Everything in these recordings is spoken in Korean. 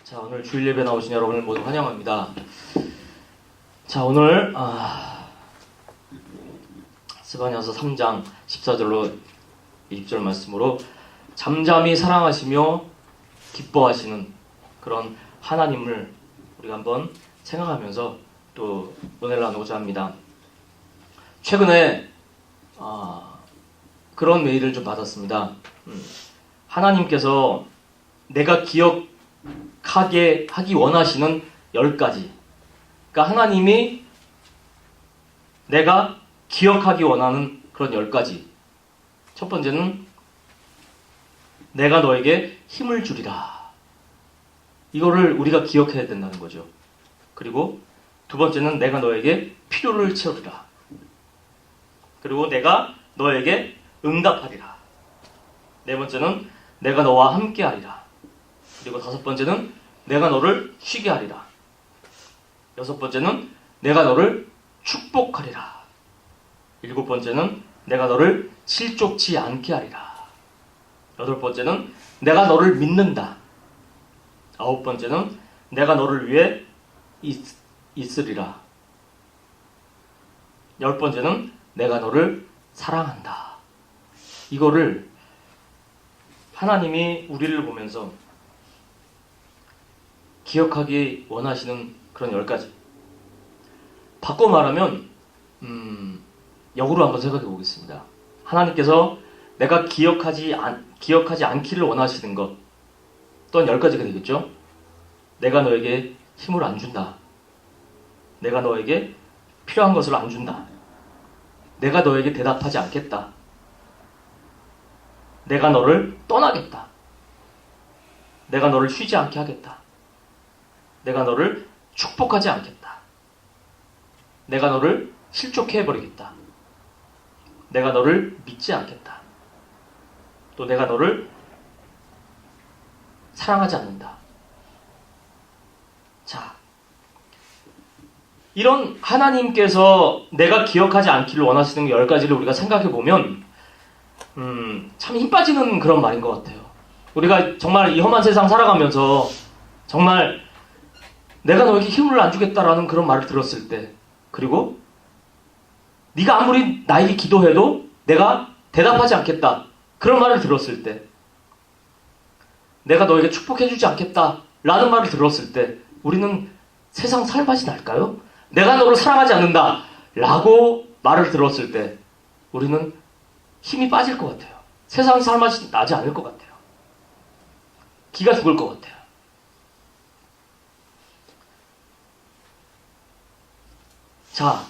자, 오늘 주일 예배 나오신 여러분을 모두 환영합니다. 자, 오늘 스가랴서 3장 14절로 20절 말씀으로 잠잠히 사랑하시며 기뻐하시는 그런 하나님을 우리가 한번 생각하면서 또 은혜를 나누고자 합니다. 최근에 그런 메일을 좀 받았습니다. 하나님께서 내가 기억하게 하기 원하시는 10가지. 그러니까 하나님이 내가 기억하기 원하는 그런 10가지. 첫 번째는 내가 너에게 힘을 주리라. 이거를 우리가 기억해야 된다는 거죠. 그리고 두 번째는 내가 너에게 필요를 채우리라. 그리고 내가 너에게 응답하리라. 네 번째는 내가 너와 함께하리라. 그리고 다섯 번째는 내가 너를 쉬게 하리라. 여섯 번째는 내가 너를 축복하리라. 일곱 번째는 내가 너를 실족치 않게 하리라. 여덟 번째는 내가 너를 믿는다. 아홉 번째는 내가 너를 위해 있으리라. 열 번째는 내가 너를 사랑한다. 이거를 하나님이 우리를 보면서 기억하기 원하시는 그런 10가지. 바꿔 말하면 역으로 한번 생각해 보겠습니다. 하나님께서 내가 기억하지 않기를 원하시는 것 또한 10가지가 되겠죠. 내가 너에게 힘을 안 준다. 내가 너에게 필요한 것을 안 준다. 내가 너에게 대답하지 않겠다. 내가 너를 떠나겠다. 내가 너를 쉬지 않게 하겠다. 내가 너를 축복하지 않겠다. 내가 너를 실족해 버리겠다. 내가 너를 믿지 않겠다. 또 내가 너를 사랑하지 않는다. 자, 이런 하나님께서 내가 기억하지 않기를 원하시는 10가지를 우리가 생각해 보면 참 힘 빠지는 그런 말인 것 같아요. 우리가 정말 이 험한 세상 살아가면서 정말 내가 너에게 힘을 안 주겠다라는 그런 말을 들었을 때, 그리고 네가 아무리 나에게 기도해도 내가 대답하지 않겠다 그런 말을 들었을 때, 내가 너에게 축복해주지 않겠다라는 말을 들었을 때 우리는 세상 살맛이 날까요? 내가 너를 사랑하지 않는다 라고 말을 들었을 때 우리는 힘이 빠질 것 같아요. 세상 살맛이 나지 않을 것 같아요. 기가 죽을 것 같아요. 자,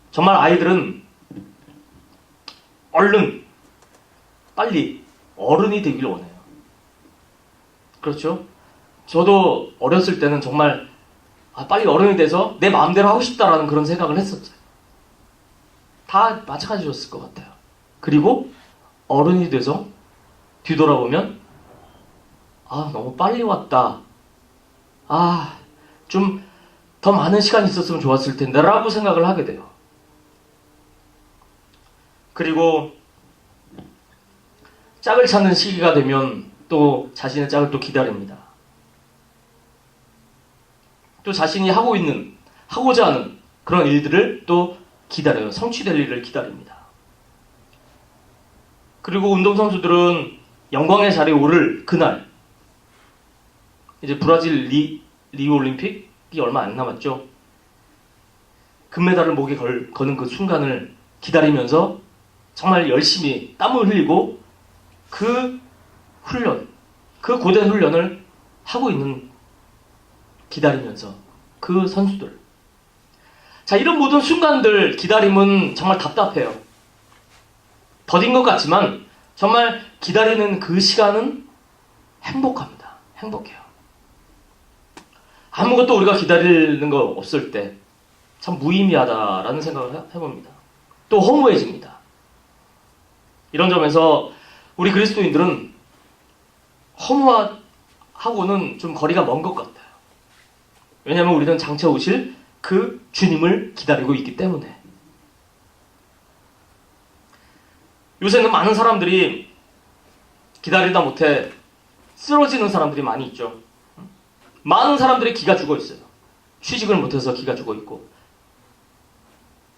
정말 아이들은 얼른 빨리 어른이 되기를 원해요. 그렇죠? 저도 어렸을 때는 정말 빨리 어른이 돼서 내 마음대로 하고 싶다라는 그런 생각을 했었어요. 다 마찬가지였을 것 같아요. 그리고 어른이 돼서 뒤돌아보면 너무 빨리 왔다. 좀 더 많은 시간이 있었으면 좋았을 텐데 라고 생각을 하게 돼요. 그리고 짝을 찾는 시기가 되면 또 자신의 짝을 또 기다립니다. 또 자신이 하고자 하는 그런 일들을 또 기다려요. 성취될 일을 기다립니다. 그리고 운동선수들은 영광의 자리에 오를 그날, 이제 브라질 리우 올림픽이 얼마 안 남았죠. 금메달을 목에 거는 그 순간을 기다리면서 정말 열심히 땀을 흘리고 그 고된 훈련을 하고 있는, 기다리면서 그 선수들. 자, 이런 모든 순간들, 기다림은 정말 답답해요. 더딘 것 같지만 정말 기다리는 그 시간은 행복합니다. 행복해요. 아무것도 우리가 기다리는 거 없을 때 참 무의미하다라는 생각을 해봅니다. 또 허무해집니다. 이런 점에서 우리 그리스도인들은 허무하고는 좀 거리가 먼 것 같아요. 왜냐하면 우리는 장차 오실 그 주님을 기다리고 있기 때문에. 요새는 많은 사람들이 기다리다 못해 쓰러지는 사람들이 많이 있죠. 많은 사람들의 기가 죽어 있어요. 취직을 못해서 기가 죽어 있고,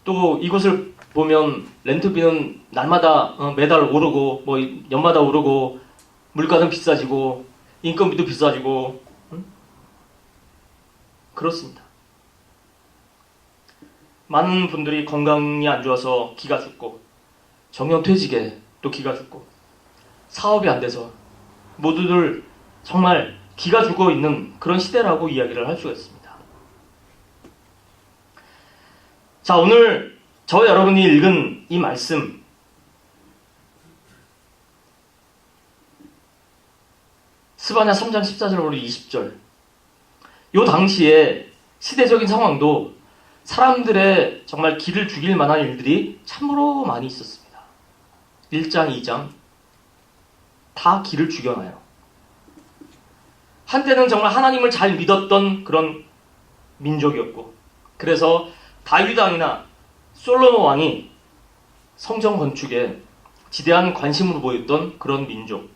또 이곳을 보면 렌트비는 날마다 매달 오르고 뭐 연마다 오르고 물가는 비싸지고 인건비도 비싸지고 그렇습니다. 많은 분들이 건강이 안 좋아서 기가 죽고 정년퇴직에 또 기가 죽고 사업이 안 돼서 모두들 정말 기가 죽어 있는 그런 시대라고 이야기를 할 수가 있습니다. 자, 오늘 저 여러분이 읽은 이 말씀, 스바냐 3장 14절부터 20절, 요 당시에 시대적인 상황도 사람들의 정말 기를 죽일 만한 일들이 참으로 많이 있었습니다. 1장, 2장 다 기를 죽여놔요. 한때는 정말 하나님을 잘 믿었던 그런 민족이었고, 그래서 다윗 왕이나 솔로몬 왕이 성전 건축에 지대한 관심을 보였던 그런 민족.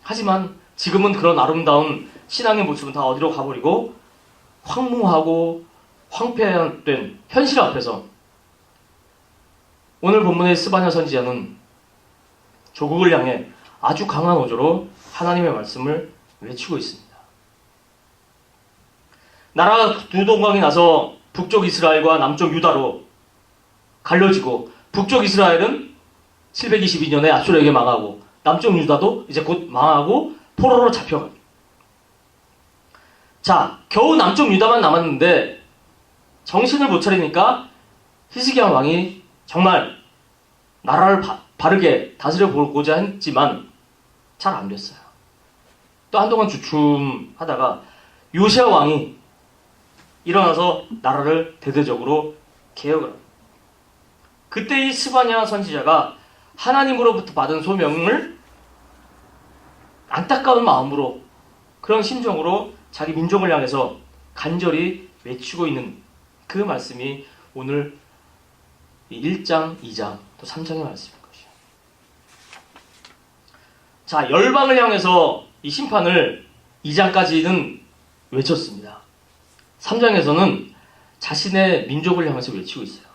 하지만 지금은 그런 아름다운 신앙의 모습은 다 어디로 가버리고 황무하고 황폐된 현실 앞에서 오늘 본문의 스바냐 선지자는 조국을 향해 아주 강한 어조로 하나님의 말씀을 외치고 있습니다. 나라가 두 동강이 나서 북쪽 이스라엘과 남쪽 유다로 갈려지고, 북쪽 이스라엘은 722년에 아수르에게 망하고 남쪽 유다도 이제 곧 망하고 포로로 잡혀갑니다. 자, 겨우 남쪽 유다만 남았는데 정신을 못 차리니까 히스기야 왕이 정말 나라를 바르게 다스려 보고자 했지만 잘 안 됐어요. 또 한동안 주춤하다가 요시야 왕이 일어나서 나라를 대대적으로 개혁을 합니다. 그때 이 스바냐 선지자가 하나님으로부터 받은 소명을 안타까운 마음으로, 그런 심정으로 자기 민족을 향해서 간절히 외치고 있는 그 말씀이 오늘 1장, 2장, 또 3장의 말씀인 것이에요. 자, 열방을 향해서 이 심판을 2장까지는 외쳤습니다. 3장에서는 자신의 민족을 향해서 외치고 있어요.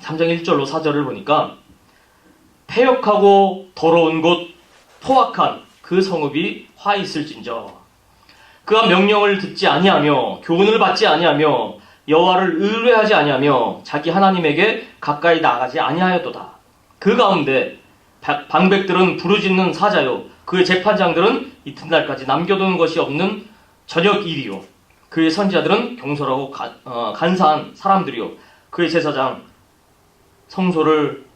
3장 1절로 4절을 보니까 패역하고 더러운 곳, 포악한 그 성읍이 화 있을진저, 그가 명령을 듣지 아니하며 교훈을 받지 아니하며 여호와를 의뢰하지 아니하며 자기 하나님에게 가까이 나가지 아니하였도다. 그 가운데 방백들은 부르짖는 사자요, 그의 재판장들은 이튿날까지 남겨둔 것이 없는 저녁 일이요, 그의 선지자들은 경솔하고 간사한 사람들이요, 그의 제사장 성소를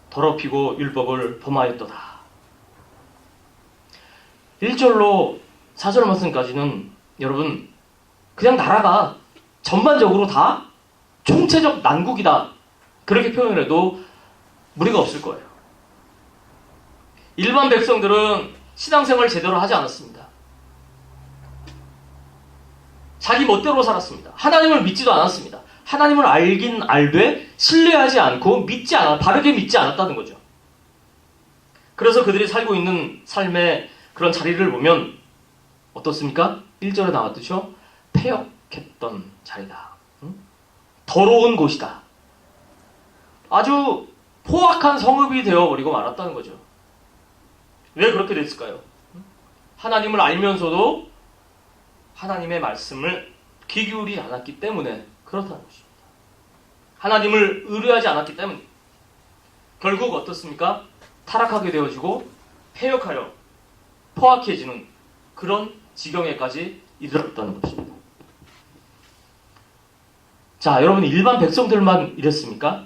더럽히고 율법을 범하였도다. 1절로 4절 말씀까지는 여러분 그냥 나라가 전반적으로 다 총체적 난국이다, 그렇게 표현을 해도 무리가 없을 거예요. 일반 백성들은 신앙생활을 제대로 하지 않았습니다. 자기 멋대로 살았습니다. 하나님을 믿지도 않았습니다. 하나님을 알긴 알되 신뢰하지 않고 바르게 믿지 않았다는 거죠. 그래서 그들이 살고 있는 삶의 그런 자리를 보면 어떻습니까? 1절에 나왔듯이요, 패역했던 자리다. 더러운 곳이다. 아주 포악한 성읍이 되어버리고 말았다는 거죠. 왜 그렇게 됐을까요? 하나님을 알면서도 하나님의 말씀을 귀 기울이지 않았기 때문에 그렇다는 것입니다. 하나님을 의뢰하지 않았기 때문에 결국 어떻습니까? 타락하게 되어지고 패역하여 포악해지는 그런 지경에까지 이르렀다는 것입니다. 자, 여러분, 일반 백성들만 이랬습니까?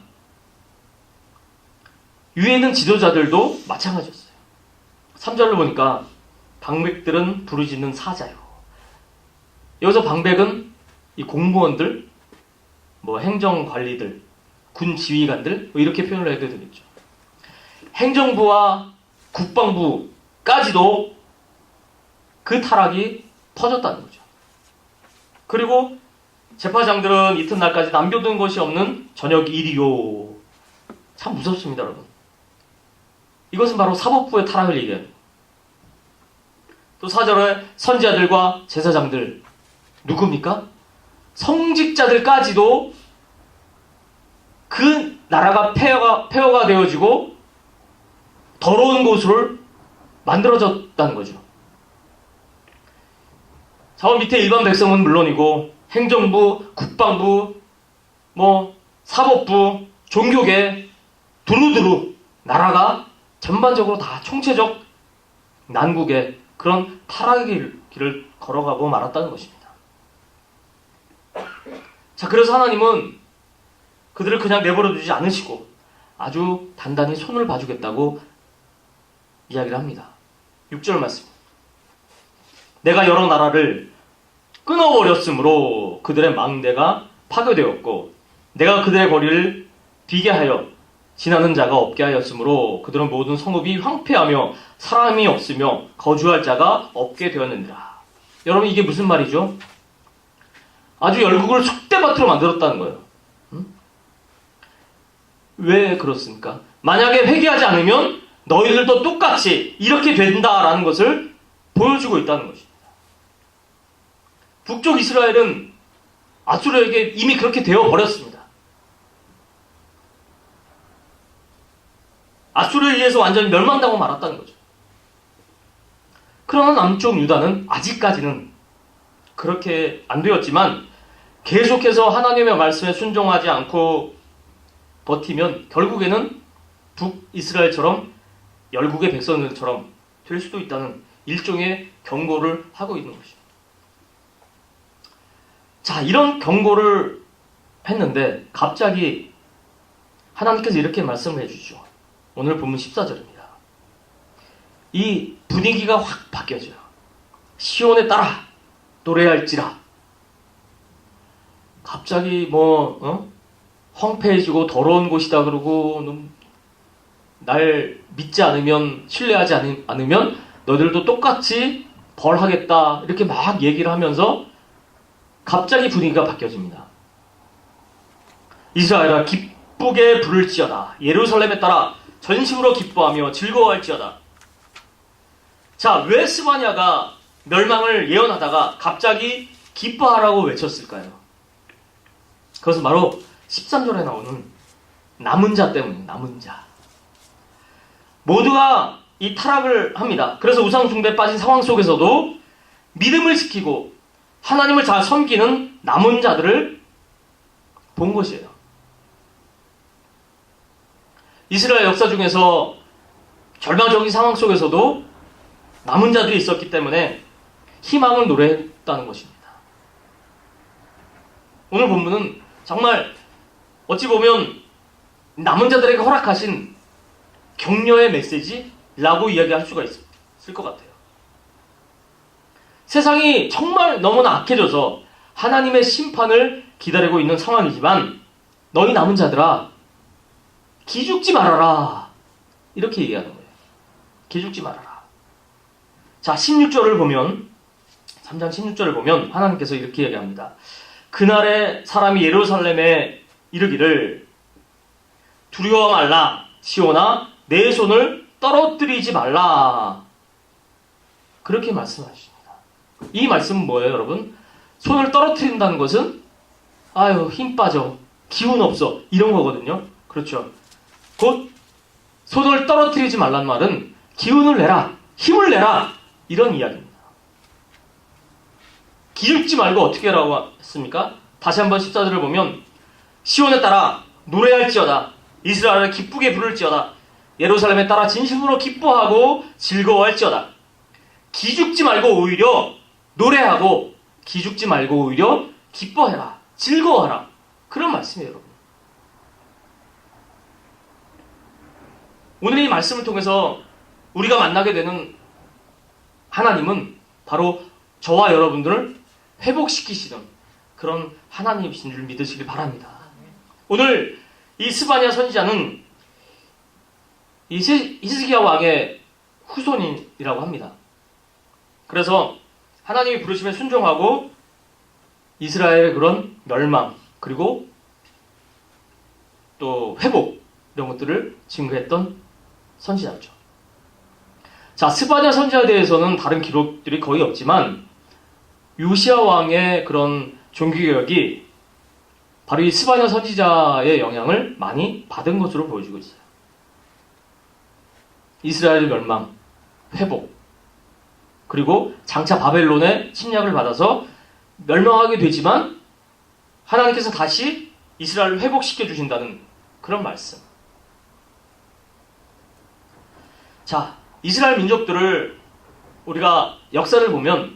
위에 있는 지도자들도 마찬가지였어요. 3절로 보니까 방백들은 부르짖는 사자요. 여기서 방백은 이 공무원들, 행정관리들, 군 지휘관들, 이렇게 표현을 해도 되겠죠. 행정부와 국방부까지도 그 타락이 퍼졌다는 거죠. 그리고 재판장들은 이튿날까지 남겨둔 것이 없는 저녁 일이요. 참 무섭습니다, 여러분. 이것은 바로 사법부의 타락을 얘기해요. 또 4절에 선지자들과 제사장들, 누굽니까? 성직자들까지도 그 나라가 폐허가 되어지고 더러운 곳으로 만들어졌다는 거죠. 저 밑에 일반 백성은 물론이고 행정부, 국방부, 사법부, 종교계 두루두루 나라가 전반적으로 다 총체적 난국의 그런 타락의 길을 걸어가고 말았다는 것입니다. 자, 그래서 하나님은 그들을 그냥 내버려 두지 않으시고 아주 단단히 손을 봐주겠다고 이야기를 합니다. 6절 말씀. 내가 여러 나라를 끊어버렸으므로 그들의 망대가 파괴되었고 내가 그들의 거리를 비게 하여 지나는 자가 없게 하였으므로 그들은 모든 성읍이 황폐하며 사람이 없으며 거주할 자가 없게 되었느니라. 여러분, 이게 무슨 말이죠? 아주 열국을 쑥대밭으로 만들었다는 거예요. 왜 그렇습니까? 만약에 회개하지 않으면 너희들도 똑같이 이렇게 된다라는 것을 보여주고 있다는 것입니다. 북쪽 이스라엘은 아수르에게 이미 그렇게 되어버렸습니다. 아수르에 의해서 완전히 멸망당하고 말았다는 거죠. 그러나 남쪽 유다는 아직까지는 그렇게 안 되었지만 계속해서 하나님의 말씀에 순종하지 않고 버티면 결국에는 북이스라엘처럼 열국의 백성들처럼 될 수도 있다는 일종의 경고를 하고 있는 것입니다. 자, 이런 경고를 했는데 갑자기 하나님께서 이렇게 말씀을 해주죠. 오늘 본문 14절입니다. 이 분위기가 확 바뀌어져요. 시온에 따라 노래할지라. 갑자기 황폐해지고 더러운 곳이다 그러고 날 믿지 않으면 신뢰하지 않으면 너희들도 똑같이 벌하겠다 이렇게 막 얘기를 하면서 갑자기 분위기가 바뀌어집니다. 이스라엘아 기쁘게 부를지어다. 예루살렘에 따라 전심으로 기뻐하며 즐거워할지어다. 자, 왜 스바냐가 멸망을 예언하다가 갑자기 기뻐하라고 외쳤을까요? 그것은 바로 13절에 나오는 남은 자 때문입니다. 남은 자. 모두가 이 타락을 합니다. 그래서 우상숭배에 빠진 상황 속에서도 믿음을 지키고 하나님을 잘 섬기는 남은 자들을 본 것이에요. 이스라엘 역사 중에서 절망적인 상황 속에서도 남은 자들이 있었기 때문에 희망을 노래했다는 것입니다. 오늘 본문은 정말 어찌 보면 남은 자들에게 허락하신 격려의 메시지라고 이야기할 수가 있을 것 같아요. 세상이 정말 너무나 악해져서 하나님의 심판을 기다리고 있는 상황이지만 너희 남은 자들아 기죽지 말아라. 이렇게 얘기하는 거예요. 기죽지 말아라. 자, 16절을 보면 3장 16절을 보면 하나님께서 이렇게 얘기합니다. 그날에 사람이 예루살렘에 이르기를 두려워 말라 시온아 내 손을 떨어뜨리지 말라. 그렇게 말씀하십니다. 이 말씀은 뭐예요, 여러분? 손을 떨어뜨린다는 것은 아유 힘 빠져 기운 없어 이런 거거든요. 그렇죠. 곧 손을 떨어뜨리지 말란 말은 기운을 내라 힘을 내라 이런 이야기입니다. 기죽지 말고 어떻게 하라고 했습니까? 다시 한번 14절을 보면 시온에 따라 노래할지어다 이스라엘을 기쁘게 부를지어다 예루살렘에 따라 진심으로 기뻐하고 즐거워할지어다. 기죽지 말고 오히려 노래하고 기죽지 말고 오히려 기뻐해라 즐거워하라 그런 말씀이에요. 여러분, 오늘 이 말씀을 통해서 우리가 만나게 되는 하나님은 바로 저와 여러분들을 회복시키시는 그런 하나님이신 줄 믿으시길 바랍니다. 오늘 이 스바냐 선지자는 이 히스기야 왕의 후손이라고 합니다. 그래서 하나님이 부르심에 순종하고 이스라엘의 그런 멸망 그리고 또 회복 이런 것들을 증거했던 선지자죠. 자, 스바냐 선지자에 대해서는 다른 기록들이 거의 없지만 요시야 왕의 그런 종교개혁이 바로 이 스바냐 선지자의 영향을 많이 받은 것으로 보여지고 있어요. 이스라엘 멸망, 회복, 그리고 장차 바벨론의 침략을 받아서 멸망하게 되지만 하나님께서 다시 이스라엘을 회복시켜 주신다는 그런 말씀. 자, 이스라엘 민족들을 우리가 역사를 보면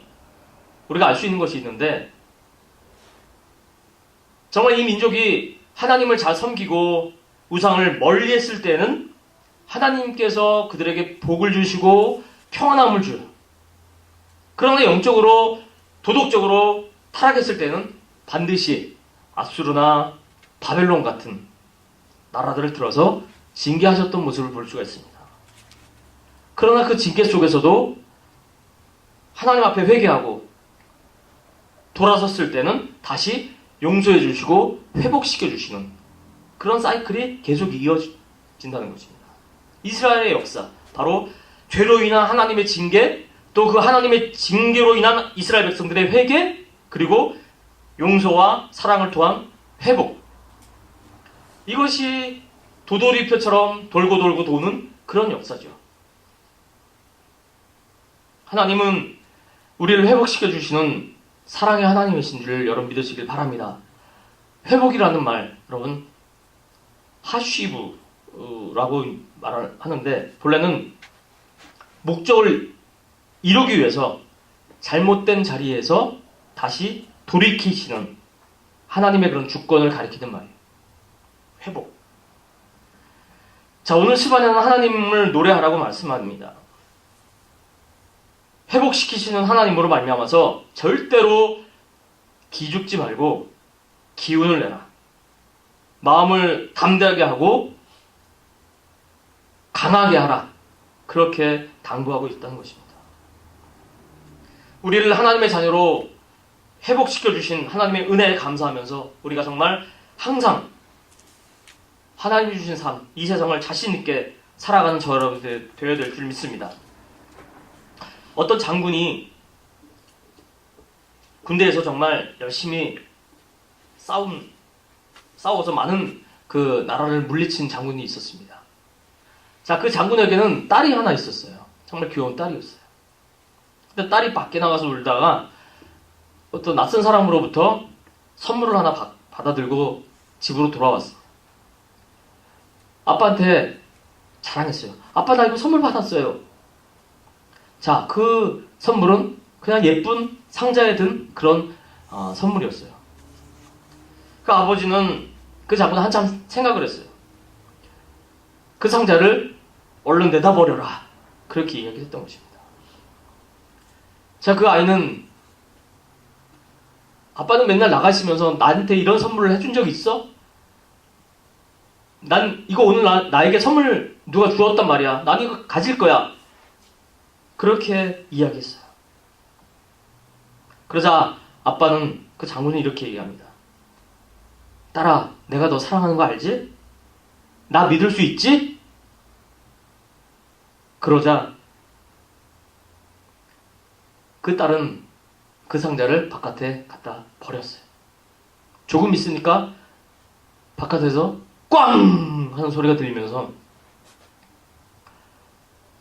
우리가 알 수 있는 것이 있는데, 정말 이 민족이 하나님을 잘 섬기고 우상을 멀리 했을 때는 하나님께서 그들에게 복을 주시고 평안함을 줘요. 그러나 영적으로, 도덕적으로 타락했을 때는 반드시 아수르나 바벨론 같은 나라들을 들어서 징계하셨던 모습을 볼 수가 있습니다. 그러나 그 징계 속에서도 하나님 앞에 회개하고 돌아섰을 때는 다시 용서해 주시고 회복시켜 주시는 그런 사이클이 계속 이어진다는 것입니다. 이스라엘의 역사, 바로 죄로 인한 하나님의 징계, 또 그 하나님의 징계로 인한 이스라엘 백성들의 회개, 그리고 용서와 사랑을 통한 회복. 이것이 도돌이표처럼 돌고 돌고 도는 그런 역사죠. 하나님은 우리를 회복시켜 주시는 사랑의 하나님이신 줄 여러분 믿으시길 바랍니다. 회복이라는 말, 여러분 하쉬브라고 말을 하는데 본래는 목적을 이루기 위해서 잘못된 자리에서 다시 돌이키시는 하나님의 그런 주권을 가리키는 말이에요. 회복. 자, 오늘 스바냐는 하나님을 노래하라고 말씀합니다. 회복시키시는 하나님으로 말미암아서 절대로 기죽지 말고 기운을 내라. 마음을 담대하게 하고 강하게 하라. 그렇게 당부하고 있다는 것입니다. 우리를 하나님의 자녀로 회복시켜 주신 하나님의 은혜에 감사하면서 우리가 정말 항상 하나님이 주신 삶, 이 세상을 자신 있게 살아가는 저 여러분들 되어야 될 줄 믿습니다. 어떤 장군이 군대에서 정말 열심히 싸워서 많은 그 나라를 물리친 장군이 있었습니다. 자, 그 장군에게는 딸이 하나 있었어요. 정말 귀여운 딸이었어요. 근데 딸이 밖에 나가서 울다가 어떤 낯선 사람으로부터 선물을 하나 받아들고 집으로 돌아왔어요. 아빠한테 자랑했어요. 아빠, 나 이거 선물 받았어요. 자, 그 선물은 그냥 예쁜 상자에 든 그런 선물이었어요. 그 아버지는, 그 장군은 한참 생각을 했어요. 그 상자를 얼른 내다버려라. 그렇게 이야기했던 것입니다. 자, 그 아이는, 아빠는 맨날 나가 있으면서 나한테 이런 선물을 해준 적 있어? 난 이거 오늘 나에게 선물 누가 주었단 말이야. 난 이거 가질 거야. 그렇게 이야기했어요. 그러자 아빠는, 그 장군이 이렇게 얘기합니다. 딸아, 내가 너 사랑하는 거 알지? 나 믿을 수 있지? 그러자 그 딸은 그 상자를 바깥에 갖다 버렸어요. 조금 있으니까 바깥에서 꽝! 하는 소리가 들리면서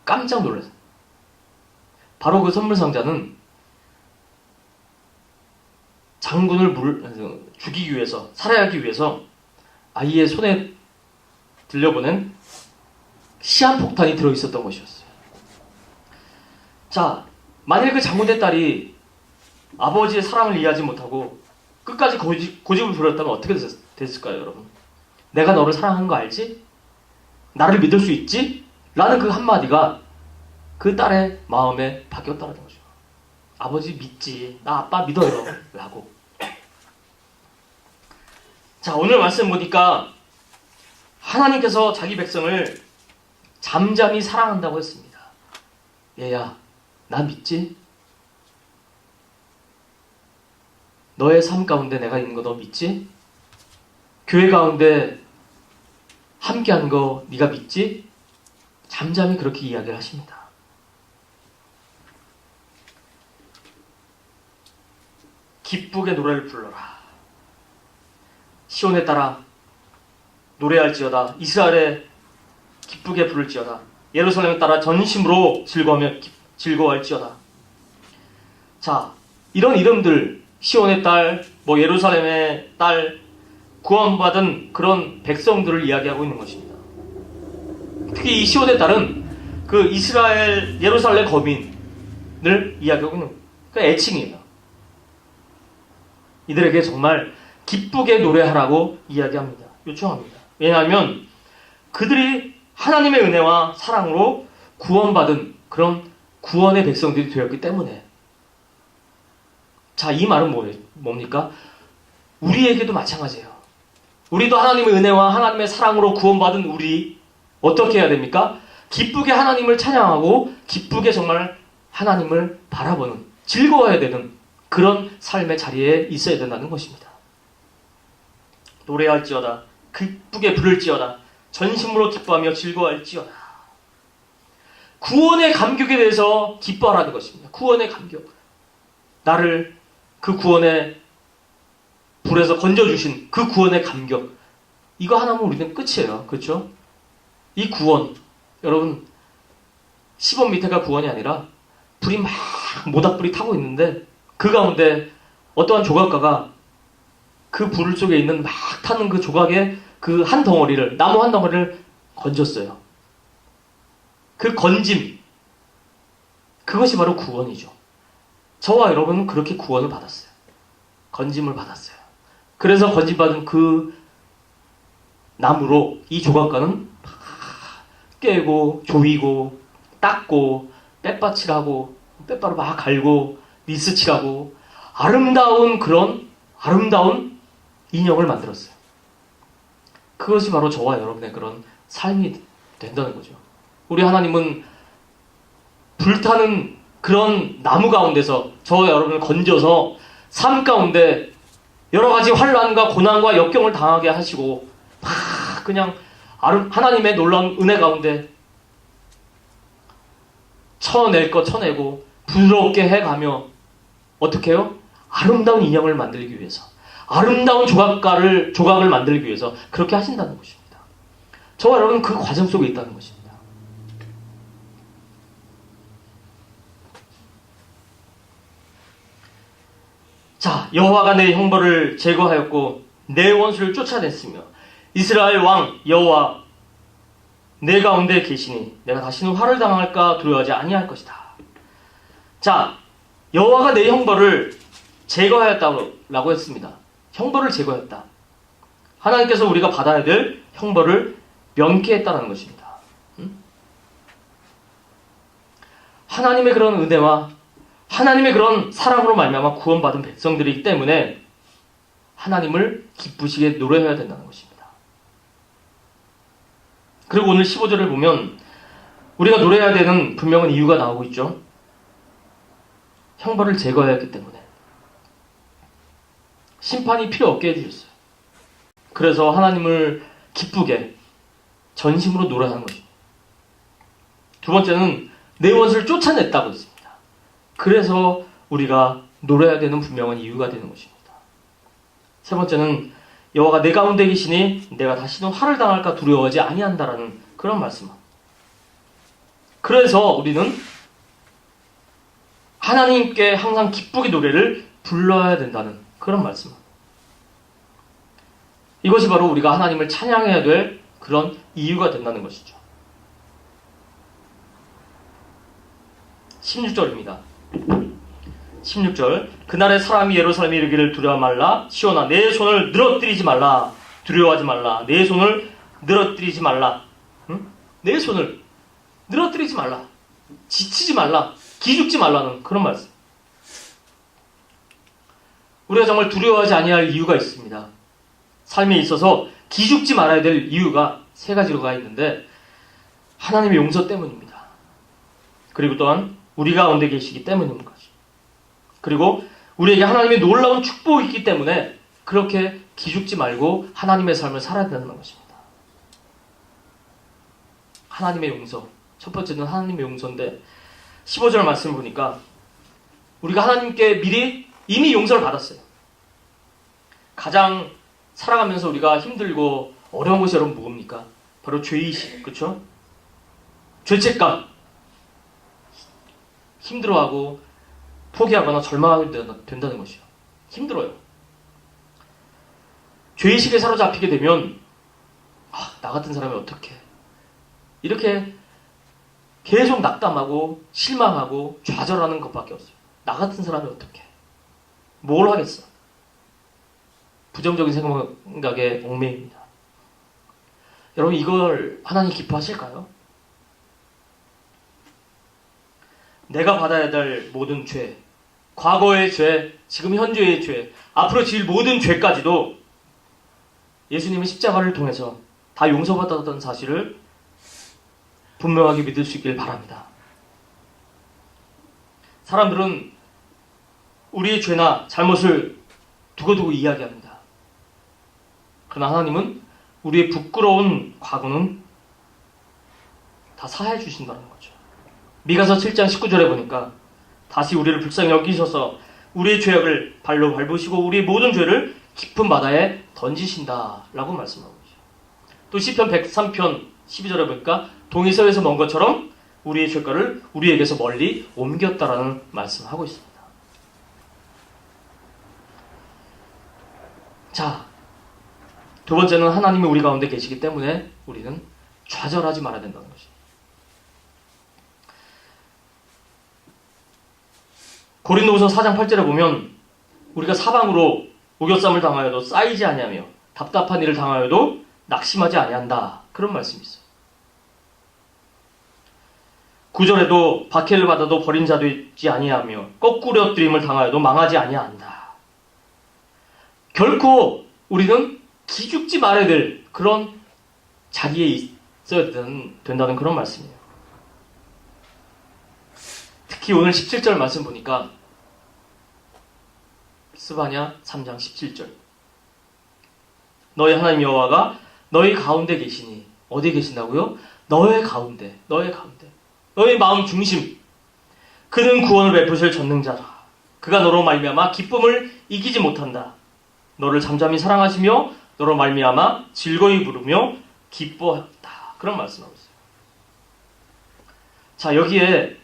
깜짝 놀랐어요. 바로 그 선물 상자는 장군을 죽이기 위해서, 살해하기 위해서 아이의 손에 들려보낸 시한폭탄이 들어있었던 것이었어요. 자, 만일 그 장군의 딸이 아버지의 사랑을 이해하지 못하고 끝까지 고집을 부렸다면 어떻게 됐을까요, 여러분? 내가 너를 사랑하는 거 알지? 나를 믿을 수 있지? 라는 그 한마디가 그 딸의 마음에 박혔다는 거죠. 아버지 믿지. 나 아빠 믿어요. 라고. 자, 오늘 말씀 보니까 하나님께서 자기 백성을 잠잠히 사랑한다고 했습니다. 얘야, 나 믿지? 너의 삶 가운데 내가 있는 거 너 믿지? 교회 가운데 함께하는 거 네가 믿지? 잠잠히 그렇게 이야기를 하십니다. 기쁘게 노래를 불러라. 시온에 따라 노래할지어다. 이스라엘에 기쁘게 부를지어다. 예루살렘에 따라 전심으로 즐거워할지어다. 자, 이런 이름들, 시온의 딸, 예루살렘의 딸, 구원받은 그런 백성들을 이야기하고 있는 것입니다. 특히 이 시온의 딸은 그 이스라엘 예루살렘 거민을 이야기하고 있는 애칭이에요. 이들에게 정말 기쁘게 노래하라고 이야기합니다. 요청합니다. 왜냐하면 그들이 하나님의 은혜와 사랑으로 구원받은 그런 구원의 백성들이 되었기 때문에. 자, 이 말은 뭡니까? 우리에게도 마찬가지예요. 우리도 하나님의 은혜와 하나님의 사랑으로 구원받은 우리 어떻게 해야 됩니까? 기쁘게 하나님을 찬양하고 기쁘게 정말 하나님을 바라보는, 즐거워야 되는 그런 삶의 자리에 있어야 된다는 것입니다. 노래할지어다. 기쁘게 부를지어다. 전심으로 기뻐하며 즐거워할지어다. 구원의 감격에 대해서 기뻐하라는 것입니다. 구원의 감격. 나를 그 구원의 불에서 건져주신 그 구원의 감격. 이거 하나면 우리는 끝이에요. 그렇죠? 이 구원. 여러분, 시범 밑에가 구원이 아니라 불이 막 모닥불이 타고 있는데 그 가운데 어떠한 조각가가 그 불 속에 있는 막 타는 그 조각에 그 한 덩어리를, 나무 한 덩어리를 건졌어요. 그 건짐, 그것이 바로 구원이죠. 저와 여러분은 그렇게 구원을 받았어요. 건짐을 받았어요. 그래서 건짐받은 그 나무로 이 조각가는 깨고 조이고 닦고 빽받칠하고 빽바로 막 갈고 니스칠하고 아름다운 그런 아름다운 인형을 만들었어요. 그것이 바로 저와 여러분의 그런 삶이 된다는 거죠. 우리 하나님은 불타는 그런 나무 가운데서 저와 여러분을 건져서 삶 가운데 여러 가지 환난과 고난과 역경을 당하게 하시고 그냥 하나님의 놀라운 은혜 가운데 쳐낼 거 쳐내고 부드럽게 해가며 어떻게 해요? 아름다운 인형을 만들기 위해서, 아름다운 조각을 만들기 위해서 그렇게 하신다는 것입니다. 저와 여러분은 그 과정 속에 있다는 것입니다. 자, 여호와가 내 형벌을 제거하였고 내 원수를 쫓아냈으며 이스라엘 왕 여호와 내 가운데 계시니 내가 다시는 화를 당할까 두려워하지 아니할 것이다. 자, 여호와가 내 형벌을 제거하였다고 했습니다. 형벌을 제거했다. 하나님께서 우리가 받아야 될 형벌을 면케했다는 것입니다. 하나님의 그런 은혜와 하나님의 그런 사랑으로 말미암아 구원받은 백성들이기 때문에 하나님을 기쁘시게 노래해야 된다는 것입니다. 그리고 오늘 15절을 보면 우리가 노래해야 되는 분명한 이유가 나오고 있죠. 형벌을 제거해야 했기 때문에. 심판이 필요 없게 해주셨어요. 그래서 하나님을 기쁘게 전심으로 노래하는 것입니다. 두 번째는 내 원수를 쫓아냈다고 했습니다. 그래서 우리가 노래해야 되는 분명한 이유가 되는 것입니다. 세 번째는 여호와가 내 가운데 계시니 내가 다시는 화를 당할까 두려워하지 아니한다라는 그런 말씀. 그래서 우리는 하나님께 항상 기쁘게 노래를 불러야 된다는 그런 말씀. 이것이 바로 우리가 하나님을 찬양해야 될 그런 이유가 된다는 것이죠. 16절입니다. 16절 그날에 사람이 예루살렘에 이르기를 두려워 말라 시온아 내 손을 늘어뜨리지 말라 두려워하지 말라 내 손을 늘어뜨리지 말라 내 손을 늘어뜨리지 말라 지치지 말라 기죽지 말라는 그런 말씀. 우리가 정말 두려워하지 아니할 이유가 있습니다. 삶에 있어서 기죽지 말아야 될 이유가 세 가지가 있는데 하나님의 용서 때문입니다. 그리고 또한 우리 가운데 계시기 때문인 것이. 그리고 우리에게 하나님의 놀라운 축복이 있기 때문에 그렇게 기죽지 말고 하나님의 삶을 살아야 된다는 것입니다. 하나님의 용서. 첫 번째는 하나님의 용서인데 15절 말씀 보니까 우리가 하나님께 미리 이미 용서를 받았어요. 가장 살아가면서 우리가 힘들고 어려운 것이 여러분 뭡니까? 바로 죄의식, 그렇죠? 죄책감, 힘들어하고 포기하거나 절망하게 된다는 것이요. 힘들어요. 죄의식에 사로잡히게 되면 나 같은 사람이 어떻게 이렇게 계속 낙담하고 실망하고 좌절하는 것밖에 없어요. 나 같은 사람이 어떻게 뭘 하겠어? 부정적인 생각에 얽매입니다. 여러분 이걸 하나님 기뻐하실까요? 내가 받아야 될 모든 죄, 과거의 죄, 지금 현재의 죄, 앞으로 지을 모든 죄까지도 예수님의 십자가를 통해서 다 용서받았다는 사실을 분명하게 믿을 수 있길 바랍니다. 사람들은 우리의 죄나 잘못을 두고두고 이야기합니다. 그러나 하나님은 우리의 부끄러운 과거는 다 사해 주신다는 거죠. 미가서 7장 19절에 보니까 다시 우리를 불쌍히 여기셔서 우리의 죄악을 발로 밟으시고 우리의 모든 죄를 깊은 바다에 던지신다라고 말씀하고 있죠. 또 시편 103편 12절에 보니까 동이 서에서 먼 것처럼 우리의 죄가를 우리에게서 멀리 옮겼다라는 말씀을 하고 있습니다. 자, 두 번째는 하나님이 우리 가운데 계시기 때문에 우리는 좌절하지 말아야 된다는 것입니다. 고린도후서 4장 8절에 보면 우리가 사방으로 우겨쌈을 당하여도 쌓이지 아니하며 답답한 일을 당하여도 낙심하지 아니한다. 그런 말씀이 있어요. 9절에도 박해를 받아도 버린 자도 있지 아니하며 거꾸러뜨림을 당하여도 망하지 아니한다. 결코 우리는 기죽지 말아야 될 그런 자리에 있어야 된다는 그런 말씀이에요. 특히 오늘 17절 말씀 보니까 스바냐 3장 17절 너희 하나님 여호와가 너희 가운데 계시니 어디 계신다고요? 너의 가운데 너의 마음 중심 그는 구원을 베푸실 전능자라 그가 너로 말미암아 기쁨을 이기지 못한다 너를 잠잠히 사랑하시며 너로 말미암아 즐거이 부르며 기뻐했다 그런 말씀하고 있어요. 자 여기에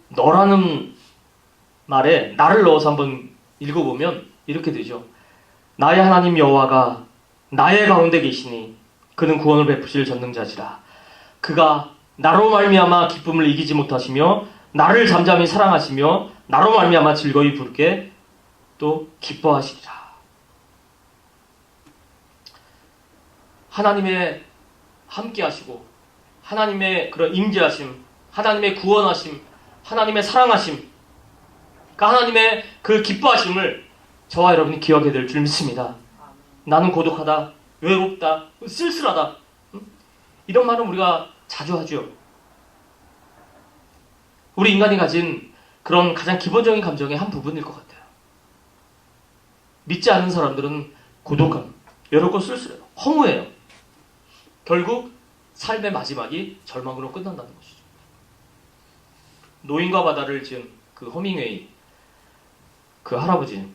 너라는 말에 나를 넣어서 한번 읽어보면 이렇게 되죠. 나의 하나님 여호와가 나의 가운데 계시니 그는 구원을 베푸실 전능자시라. 그가 나로 말미암아 기쁨을 이기지 못하시며 나를 잠잠히 사랑하시며 나로 말미암아 즐거이 부르게 또 기뻐하시리라. 하나님의 함께하시고 하나님의 그런 임재하심, 하나님의 구원하심, 하나님의 사랑하심, 그러니까 하나님의 그 기뻐하심을 저와 여러분이 기억해야 될 줄 믿습니다. 나는 고독하다, 외롭다, 쓸쓸하다 이런 말은 우리가 자주 하죠. 우리 인간이 가진 그런 가장 기본적인 감정의 한 부분일 것 같아요. 믿지 않는 사람들은 고독감, 외롭고 쓸쓸해요. 허무해요. 결국 삶의 마지막이 절망으로 끝난다는 것이죠. 노인과 바다를 지은 그 허밍웨이 그 할아버지는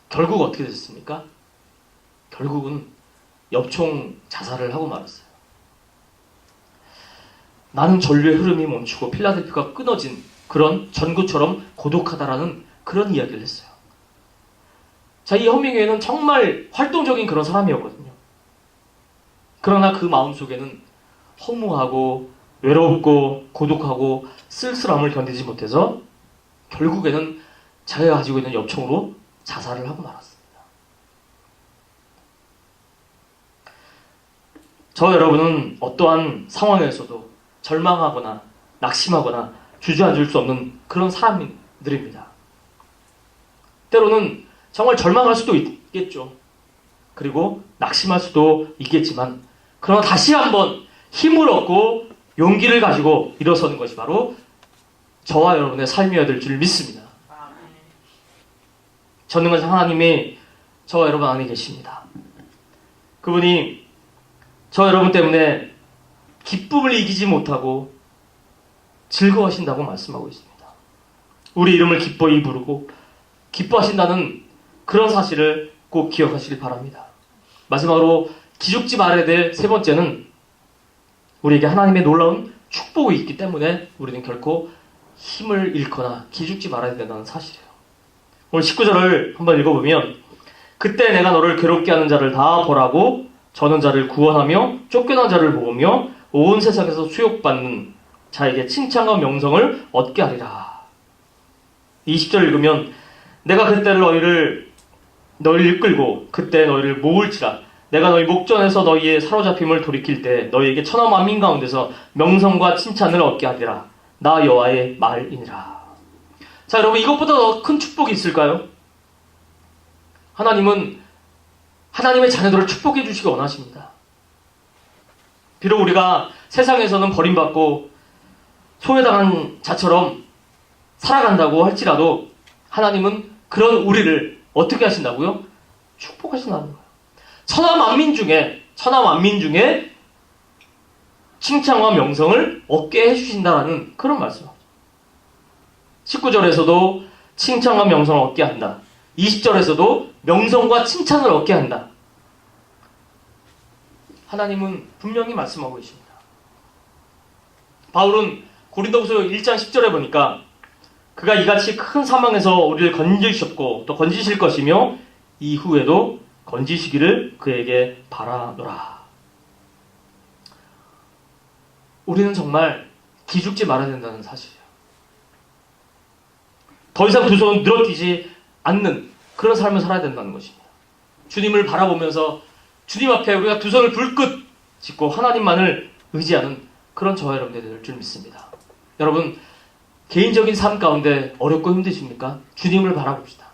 결국 어떻게 됐습니까? 결국은 엽총 자살을 하고 말았어요. 나는 전류의 흐름이 멈추고 필라델피아가 끊어진 그런 전구처럼 고독하다라는 그런 이야기를 했어요. 자, 이 허밍웨이는 정말 활동적인 그런 사람이었거든요. 그러나 그 마음속에는 허무하고 외롭고 고독하고 쓸쓸함을 견디지 못해서 결국에는 자기가 가지고 있는 엽총으로 자살을 하고 말았습니다. 저 여러분은 어떠한 상황에서도 절망하거나 낙심하거나 주저앉을 수 없는 그런 사람들입니다. 때로는 정말 절망할 수도 있겠죠. 그리고 낙심할 수도 있겠지만 그러나 다시 한번 힘을 얻고 용기를 가지고 일어서는 것이 바로 저와 여러분의 삶이어야 될 줄 믿습니다. 전능하신 하나님이 저와 여러분 안에 계십니다. 그분이 저 여러분 때문에 기쁨을 이기지 못하고 즐거워하신다고 말씀하고 있습니다. 우리 이름을 기뻐이 부르고 기뻐하신다는 그런 사실을 꼭 기억하시길 바랍니다. 마지막으로 기죽지 말아야 될 세 번째는 우리에게 하나님의 놀라운 축복이 있기 때문에 우리는 결코 힘을 잃거나 기죽지 말아야 된다는 사실이에요. 오늘 19절을 한번 읽어보면 그때 내가 너를 괴롭게 하는 자를 다 벌하고 저는 자를 구원하며 쫓겨난 자를 모으며 온 세상에서 수욕받는 자에게 칭찬과 명성을 얻게 하리라. 20절 읽으면 내가 그때를 너희를 이끌고 그때 너희를 모을지라. 내가 너희 목전에서 너희의 사로잡힘을 돌이킬 때 너희에게 천하 만민 가운데서 명성과 칭찬을 얻게 하리라. 나 여호와의 말이니라. 자, 여러분, 이것보다 더 큰 축복이 있을까요? 하나님은 하나님의 자녀들을 축복해 주시기 원하십니다. 비록 우리가 세상에서는 버림받고 소외당한 자처럼 살아간다고 할지라도 하나님은 그런 우리를 어떻게 하신다고요? 축복하신다는 거예요. 천하 만민 중에 칭찬과 명성을 얻게 해주신다라는 그런 말씀입니다. 19절에서도 칭찬과 명성을 얻게 한다. 20절에서도 명성과 칭찬을 얻게 한다. 하나님은 분명히 말씀하고 계십니다. 바울은 고린도후서 1장 10절에 보니까 그가 이같이 큰 사망에서 우리를 건지셨고 또 건지실 것이며 이후에도 건지시기를 그에게 바라노라. 우리는 정말 기죽지 말아야 된다는 사실이에요. 더 이상 두 손 늘어뜨리지 않는 그런 삶을 살아야 된다는 것입니다. 주님을 바라보면서 주님 앞에 우리가 두 손을 불긋 짚고 하나님만을 의지하는 그런 저와 여러분들이 될 줄 믿습니다. 여러분, 개인적인 삶 가운데 어렵고 힘드십니까? 주님을 바라봅시다.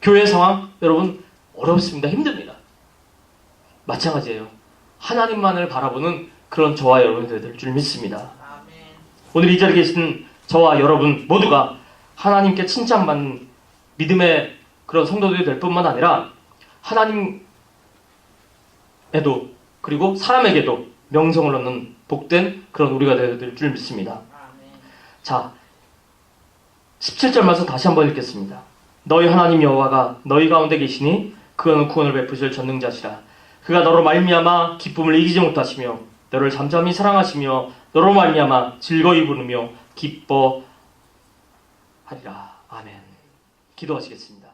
교회 상황 여러분 어렵습니다. 힘듭니다. 마찬가지예요. 하나님만을 바라보는 그런 저와 여러분들이 될 줄 믿습니다. 오늘 이 자리에 계신 저와 여러분 모두가 하나님께 칭찬받는 믿음의 그런 성도들이 될 뿐만 아니라 하나님에도 그리고 사람에게도 명성을 얻는 복된 그런 우리가 될 줄 믿습니다. 자, 17절 말씀 다시 한번 읽겠습니다. 너희 하나님 여호와가 너희 가운데 계시니 그는 구원을 베푸실 전능자시라. 그가 너로 말미암아 기쁨을 이기지 못하시며 너를 잠잠히 사랑하시며 너로 말미암아 즐거이 부르며 기뻐하리라. 아멘. 기도하시겠습니다.